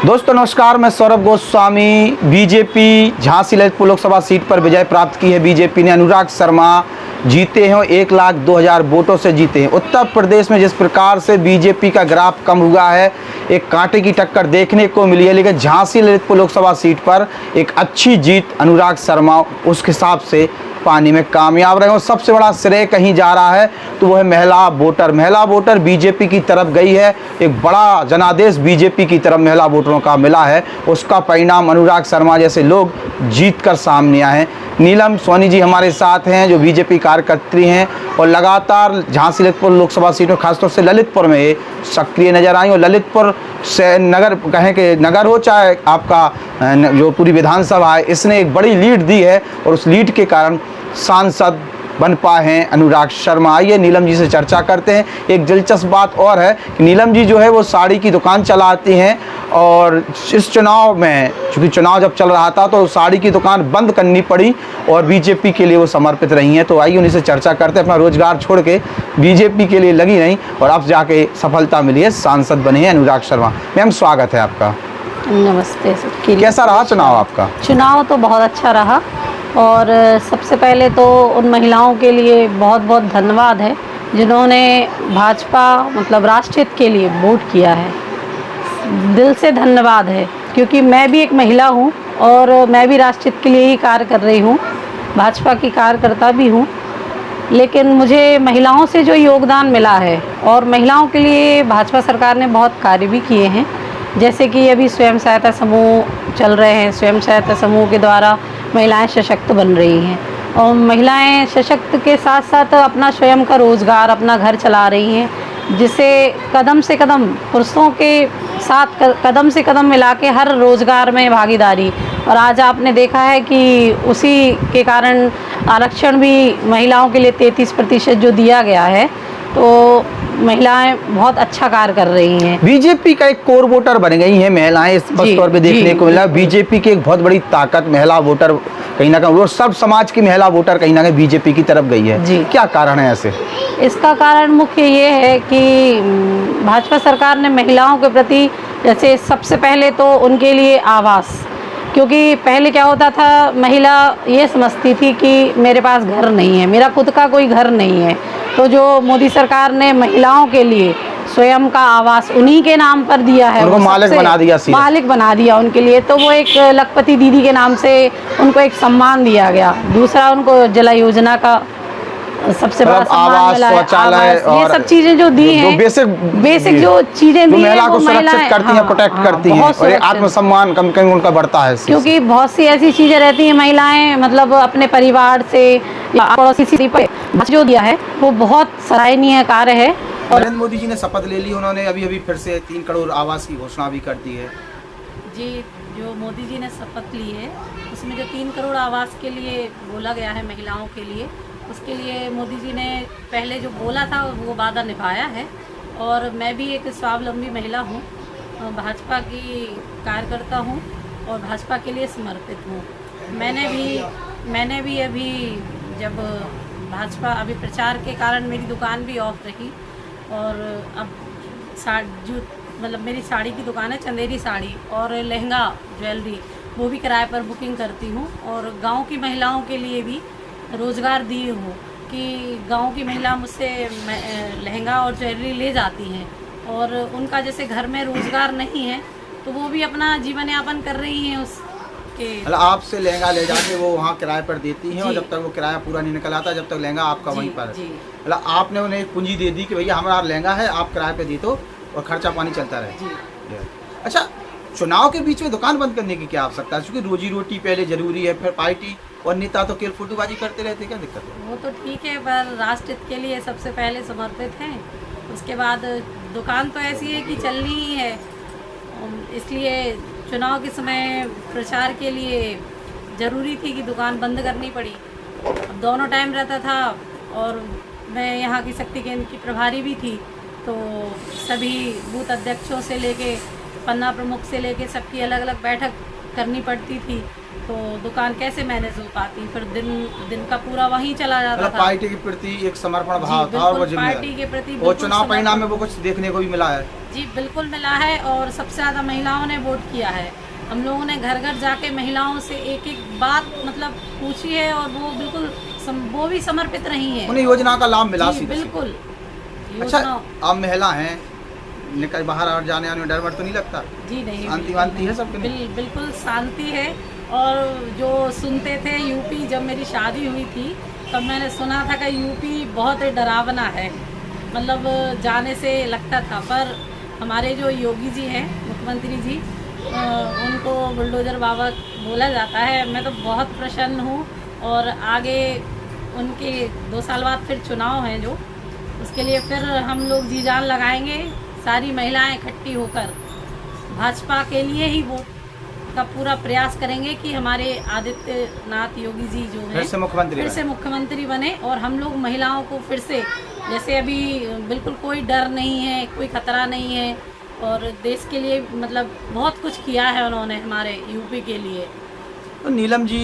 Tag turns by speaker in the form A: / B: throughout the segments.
A: दोस्तों नमस्कार, मैं सौरभ गोस्वामी। बीजेपी झांसी ललितपुर लोकसभा सीट पर विजय प्राप्त की है। बीजेपी ने अनुराग शर्मा जीते हैं और 1,02,000 वोटों से जीते हैं। उत्तर प्रदेश में जिस प्रकार से बीजेपी का ग्राफ कम हुआ है, एक कांटे की टक्कर देखने को मिली है, लेकिन झांसी ललितपुर लोकसभा सीट पर एक अच्छी जीत अनुराग शर्मा उस हिसाब से पाने में कामयाब रहे। और सबसे बड़ा श्रेय कहीं जा रहा है तो वो है महिला वोटर बीजेपी की तरफ गई है। एक बड़ा जनादेश बीजेपी की तरफ महिला वोटरों का मिला है। उसका परिणाम अनुराग शर्मा जैसे लोग जीत कर सामने आए हैं। नीलम सोनी जी हमारे साथ हैं, जो बीजेपी कार्यकर्त्री हैं और लगातार झांसी ललितपुर लोकसभा सीट में खासतौर से ललितपुर में ये सक्रिय नजर आई। और ललितपुर से नगर कहें कि नगर हो चाहे आपका जो पूरी विधानसभा है, इसने एक बड़ी लीड दी है और उस लीड के कारण सांसद बन पाए हैं अनुराग शर्मा। आइए नीलम जी से चर्चा करते हैं। एक दिलचस्प बात और है कि नीलम जी जो है वो साड़ी की दुकान चलाती हैं और इस चुनाव में, चूँकि चुनाव जब चल रहा था तो साड़ी की दुकान बंद करनी पड़ी और बीजेपी के लिए वो समर्पित रही हैं। तो आइए उन्हीं से चर्चा करते हैं। अपना रोजगार छोड़ के बीजेपी के लिए लगी रहीं और अब जाके सफलता मिली है, सांसद बने हैं अनुराग शर्मा। मैम स्वागत है आपका।
B: नमस्ते सर।
A: कैसा रहा चुनाव आपका?
B: चुनाव तो बहुत अच्छा रहा और सबसे पहले तो उन महिलाओं के लिए बहुत बहुत धन्यवाद है जिन्होंने भाजपा मतलब राष्ट्र हित के लिए वोट किया है। दिल से धन्यवाद है, क्योंकि मैं भी एक महिला हूँ और मैं भी राष्ट्र हित के लिए ही कार्य कर रही हूँ, भाजपा की कार्यकर्ता भी हूँ। लेकिन मुझे महिलाओं से जो योगदान मिला है और महिलाओं के लिए भाजपा सरकार ने बहुत कार्य भी किए हैं, जैसे कि अभी स्वयं सहायता समूह चल रहे हैं। स्वयं सहायता समूह के द्वारा महिलाएं सशक्त बन रही हैं और महिलाएं सशक्त के साथ साथ अपना स्वयं का रोज़गार, अपना घर चला रही हैं, जिससे कदम से कदम पुरुषों के साथ कदम से कदम मिला के हर रोज़गार में भागीदारी। और आज आपने देखा है कि उसी के कारण आरक्षण भी महिलाओं के लिए 33% जो दिया गया है, तो महिलाएं बहुत अच्छा कार्य कर रही हैं।
A: बीजेपी का एक कोर वोटर बन गई हैं महिलाएं, स्पष्ट तौर पे देखने को मिला। बीजेपी की एक बहुत बड़ी ताकत महिला वोटर कहीं ना कहीं, वो सब समाज की महिला वोटर कहीं ना कहीं बीजेपी की तरफ गई है। क्या कारण है ऐसे?
B: इसका कारण मुख्य ये है कि भाजपा सरकार ने महिलाओं के प्रति, जैसे सबसे पहले तो उनके लिए आवास, क्योंकि पहले क्या होता था, महिला ये समझती थी कि मेरे पास घर नहीं है, मेरा खुद का कोई घर नहीं है। तो जो मोदी सरकार ने महिलाओं के लिए स्वयं का आवास उन्हीं के नाम पर दिया है,
A: उनको मालिक बना दिया
B: उनके लिए। तो वो एक लखपति दीदी के नाम से उनको एक सम्मान दिया गया। दूसरा, उनको जला योजना का सबसे बड़ा सम्मान मिला है।
A: शौचालय और
B: ये सब चीजें जो दी हैं, बेसिक जो चीजें दी हैं,
A: महिला को सुरक्षित करती हैं, प्रोटेक्ट करती हैं और आत्मसम्मान कम कम उनका बढ़ता है।
B: क्योंकि बहुत सी ऐसी चीजें रहती हैं, महिलाएं मतलब अपने परिवार से या पड़ोसी पर जो दिया है वो बहुत सराहनीय कार्य है।
A: नरेंद्र मोदी जी ने शपथ ले ली, उन्होंने अभी अभी फिर से 3 करोड़ आवास की घोषणा भी कर दी है।
B: जी, जो मोदी जी ने शपथ ली है उसमें जो 3 करोड़ आवास के लिए बोला गया है महिलाओं के लिए, उसके लिए मोदी जी ने पहले जो बोला था वो वादा निभाया है। और मैं भी एक स्वावलंबी महिला हूँ, भाजपा की कार्यकर्ता हूँ और भाजपा के लिए समर्पित हूँ। मैंने भी अभी जब भाजपा अभी प्रचार के कारण मेरी दुकान भी ऑफ रही और अब जो मतलब मेरी साड़ी की दुकान है, चंदेरी साड़ी और लहंगा ज्वेलरी, वो भी किराए पर बुकिंग करती हूँ। और गांव की महिलाओं के लिए भी रोज़गार दी हूँ कि गांव की महिला मुझसे लहंगा और ज्वेलरी ले जाती हैं और उनका जैसे घर में रोज़गार नहीं है तो वो भी अपना जीवन यापन कर रही हैं उसके।
A: मतलब आपसे लहंगा ले जाके वो वहाँ किराए पर देती हैं और जब तक वो किराया पूरा नहीं निकल आता, जब तक लहंगा आपका वहीं पर है। मतलब आपने उन्हें एक पूंजी दे दी कि भैया हमारा लहंगा है, आप किराए पे दे दो और खर्चा पानी चलता रहे। अच्छा, चुनाव के बीच में दुकान बंद करने की क्या आवश्यकता है? क्योंकि रोजी रोटी पहले जरूरी है, फिर पार्टी और नेता तो केवल फोटोबाजी करते रहते, क्या दिक्कत है?
B: वो तो ठीक है, पर राष्ट्र हित के लिए सबसे पहले समर्पित हैं। उसके बाद दुकान तो ऐसी है कि चलनी ही है, इसलिए चुनाव के समय प्रचार के लिए ज़रूरी थी कि दुकान बंद करनी पड़ी। अब दोनों टाइम रहता था और मैं यहाँ की शक्ति केंद्र की प्रभारी भी थी, तो सभी बूथ अध्यक्षों से लेके पन्ना प्रमुख से लेके सबकी अलग अलग बैठक करनी पड़ती थी। तो दुकान कैसे मैनेज हो पाती, फिर दिन का पूरा वहीं चला जाता
A: मतलब
B: था।
A: पार्टी के प्रति एक समर्पण
B: जी,
A: भाव था और वो
B: बिल्कुल पार्टी के
A: जिम्मेदारी।
B: प्रति
A: और
B: बिल्कुल
A: चुनाव परिणाम में
B: समर्पण।
A: वो कुछ देखने को भी मिला है।
B: जी बिल्कुल मिला है, और सबसे ज़्यादा महिलाओं ने वोट किया है। हम लोगों ने घर घर जाके महिलाओं से एक एक बात मतलब पूछी है, और वो बिल्कुल वो भी समर्पित रही हैं।
A: उन्हें योजना का लाभ मिला
B: जी
A: सीधे सीधे।
B: बिल्कुल।
A: अच्छा,
B: योजना
A: आप महिला हैं, निकल बाहर और जाने आने में डर वर तो नहीं लगता?
B: जी नहीं,
A: शांति
B: बिल्कुल
A: वांति है
B: नहीं।
A: सबके लिए?
B: बिल्कुल शांति है। और जो सुनते थे यूपी, जब मेरी शादी हुई थी तब मैंने सुना था कि यूपी बहुत ही डरावना है, मतलब जाने से लगता था। पर हमारे जो योगी जी हैं, मुख्यमंत्री जी, उनको बुलडोजर बाबा बोला जाता है। मैं तो बहुत प्रसन्न हूँ, और आगे उनके 2 साल बाद फिर चुनाव हैं जो, उसके लिए फिर हम लोग जी जान लगाएंगे, सारी महिलाएं इकट्ठी होकर भाजपा के लिए ही वोट का पूरा प्रयास करेंगे कि हमारे आदित्यनाथ योगी जी जो हैं
A: फिर से मुख्यमंत्री
B: फिर
A: बने।
B: से मुख्यमंत्री बने, और हम लोग महिलाओं को फिर से, जैसे अभी बिल्कुल कोई डर नहीं है, कोई खतरा नहीं है, और देश के लिए मतलब बहुत कुछ किया है उन्होंने हमारे यूपी के लिए।
A: तो नीलम जी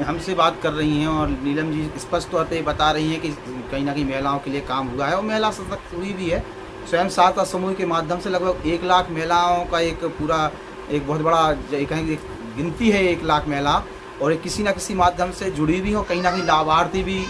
A: हमसे बात कर रही हैं और नीलम जी स्पष्ट तौर पे बता रही हैं कि कहीं ना कहीं महिलाओं के लिए काम हुआ है और महिला सशक्त हुई भी है। स्वयं सहायता समूह के माध्यम से लगभग 1 लाख महिलाओं का एक पूरा एक बहुत बड़ा कहीं एक गिनती है, 1 लाख महिला, और एक किसी न किसी माध्यम से जुड़ी भी हो, कहीं ना कहीं लाभार्थी भी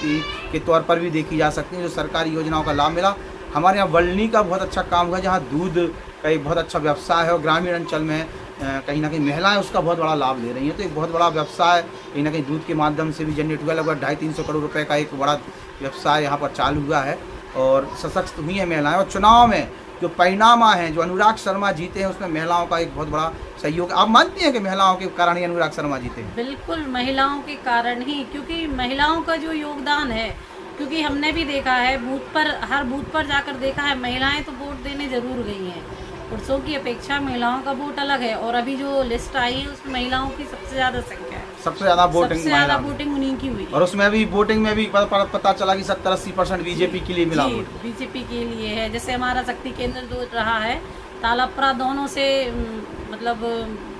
A: के तौर पर भी देखी जा सकती है, जो सरकारी योजनाओं का लाभ मिला। हमारे यहाँ वल्लनी का बहुत अच्छा काम हुआ, जहाँ दूध का एक बहुत अच्छा व्यवसाय है और ग्रामीण अंचल में कहीं ना कहीं महिलाएं उसका बहुत बड़ा लाभ ले रही हैं। तो एक बहुत बड़ा व्यवसाय कहीं ना कहीं दूध के माध्यम से भी जनरेट हुआ, लगभग 250-300 करोड़ रुपए का एक बड़ा व्यवसाय यहाँ पर चालू हुआ है और सशक्त हुई हैं महिलाएं। और चुनाव में जो परिणाम आए हैं, जो अनुराग शर्मा जीते हैं, उसमें महिलाओं का एक बहुत बड़ा सहयोग। आप मानती हैं कि महिलाओं के कारण ही अनुराग शर्मा जीते हैं?
B: बिल्कुल महिलाओं के कारण ही, क्योंकि महिलाओं का जो योगदान है, क्योंकि हमने भी देखा है बूथ पर, हर बूथ पर जाकर देखा है, महिलाएं तो वोट देने जरूर गई हैं। पुरुषों की अपेक्षा महिलाओं का वोट अलग है, और अभी जो लिस्ट आई है उसमें महिलाओं की सबसे ज़्यादा संख्या है,
A: सबसे ज़्यादा
B: वोटिंग उन्हीं की हुई है।
A: और उसमें भी वोटिंग में भी पता चला कि 70-80% बीजेपी के लिए मिला वोट।
B: बीजेपी के लिए है। जैसे हमारा शक्ति केंद्र जो रहा है तालापुरा, दोनों से मतलब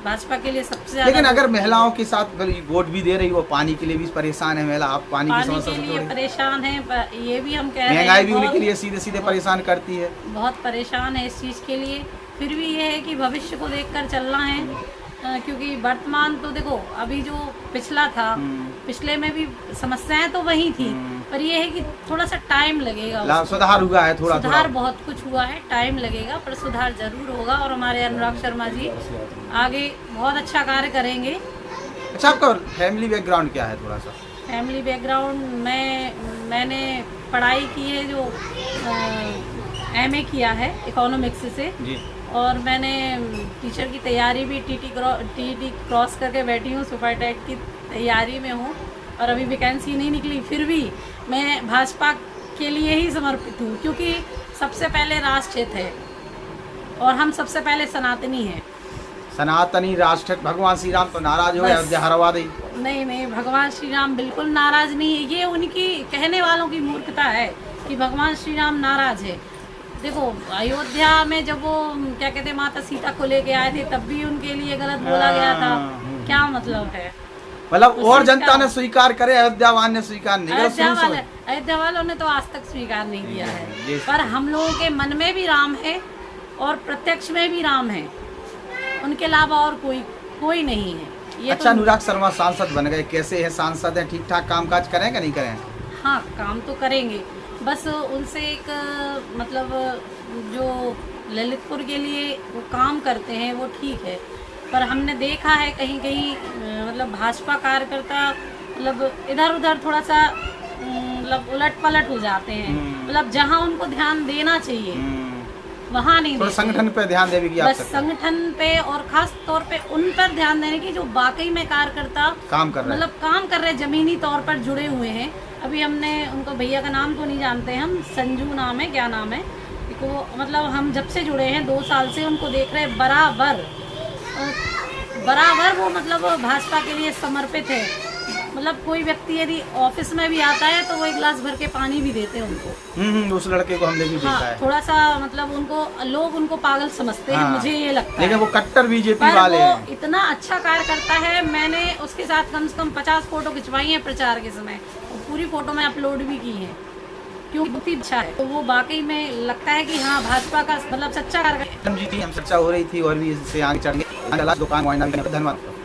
B: भाजपा के लिए सबसे ज्यादा।
A: लेकिन अगर महिलाओं के साथ वोट भी दे रही हो, पानी के लिए भी परेशान है महिला, आप पानी की समस्या
B: के
A: से
B: लिए परेशान है, ये भी हम कह रहे हैं।
A: महंगाई भी उनके लिए सीधे सीधे परेशान करती है,
B: बहुत परेशान है इस चीज़ के लिए। फिर भी ये है कि भविष्य को देखकर चलना है, क्योंकि वर्तमान तो देखो, अभी जो पिछला था, पिछले में भी समस्याएं तो वही थी, पर ये है कि थोड़ा सा टाइम लगेगा।
A: सुधार हुआ है, थोड़ा
B: सुधार बहुत कुछ हुआ है, टाइम लगेगा पर सुधार जरूर होगा, और हमारे अनुराग शर्मा जी आगे बहुत अच्छा कार्य करेंगे।
A: अच्छा, आपका फैमिली बैकग्राउंड क्या है? थोड़ा सा
B: फैमिली बैकग्राउंड, मैंने पढ़ाई की है, जो MA किया है इकोनॉमिक्स से
A: जी,
B: और मैंने टीचर की तैयारी भी TT क्रॉस करके बैठी हूँ, सुपर टेट की तैयारी में हूँ, और अभी वैकेंसी नहीं निकली। फिर भी मैं भाजपा के लिए ही समर्पित हूँ, क्योंकि सबसे पहले राष्ट्रहित है और हम सबसे पहले सनातनी हैं।
A: सनातनी राष्ट्र। भगवान श्री राम तो नाराज हो गए, अयोध्या हरवा दी।
B: नहीं, भगवान श्री राम बिल्कुल नाराज नहीं है, ये उनकी कहने वालों की मूर्खता है कि भगवान श्री राम नाराज है। देखो, अयोध्या में जब वो क्या कहते हैं, माता सीता को लेके आए थे, तब भी उनके लिए गलत बोला गया था। क्या मतलब है?
A: मतलब और जनता ने स्वीकार करे, अयोध्या वालों ने स्वीकार नहीं किया।
B: अयोध्या वालों ने तो आज तक स्वीकार नहीं किया है,
A: जी।
B: पर हम लोगों के मन में भी राम है और प्रत्यक्ष में भी राम है, उनके अलावा और कोई नहीं है। ये
A: अच्छा,
B: तो
A: अनुराग शर्मा सांसद बन गए, कैसे है? सांसद हैं, ठीक ठाक कामकाज करें कि नहीं करें?
B: हाँ, काम तो करेंगे, बस उनसे एक मतलब जो ललितपुर के लिए वो काम करते हैं वो ठीक है, पर हमने देखा है कहीं कहीं मतलब भाजपा कार्यकर्ता मतलब इधर उधर थोड़ा सा मतलब उलट पलट हो जाते हैं, मतलब जहाँ उनको ध्यान देना चाहिए वहाँ नहीं देते।
A: संगठन पे ध्यान देने की
B: बस संगठन पे, और खास तौर पे उन पर ध्यान देने की जो वाकई में कार्यकर्ता
A: काम कर रहे हैं,
B: मतलब काम कर रहे, जमीनी तौर पर जुड़े हुए हैं। अभी हमने उनको, भैया का नाम तो नहीं जानते हम, संजू नाम है, क्या नाम है, तो मतलब हम जब से जुड़े हैं 2 साल से उनको देख रहे हैं, बराबर वो मतलब भाजपा के लिए समर्पित है। मतलब कोई व्यक्ति यदि ऑफिस में भी आता है तो वो एक गिलास भर के पानी भी देते हैं उनको।
A: उस लड़के को हमने भी देखा
B: हाँ,
A: है।
B: थोड़ा सा मतलब लोग उनको पागल समझते हैं,
A: हाँ।
B: मुझे ये लगता है।
A: लेकिन वो कट्टर बीजेपी
B: पर
A: वाले
B: वो
A: हैं।
B: इतना अच्छा कार्य करता है, मैंने उसके साथ कम से कम 50 फोटो खिंचवाई हैं प्रचार के समय, और पूरी फोटो मैं अपलोड भी की है, क्योंकि बहुत ही अच्छा है। तो वो वाकई में लगता है कि हाँ, भाजपा का मतलब सच्चा कार्य।
A: हम चर्चा हो रही थी और भी इससे आगे चढ़ गए। दुकान धन्यवाद।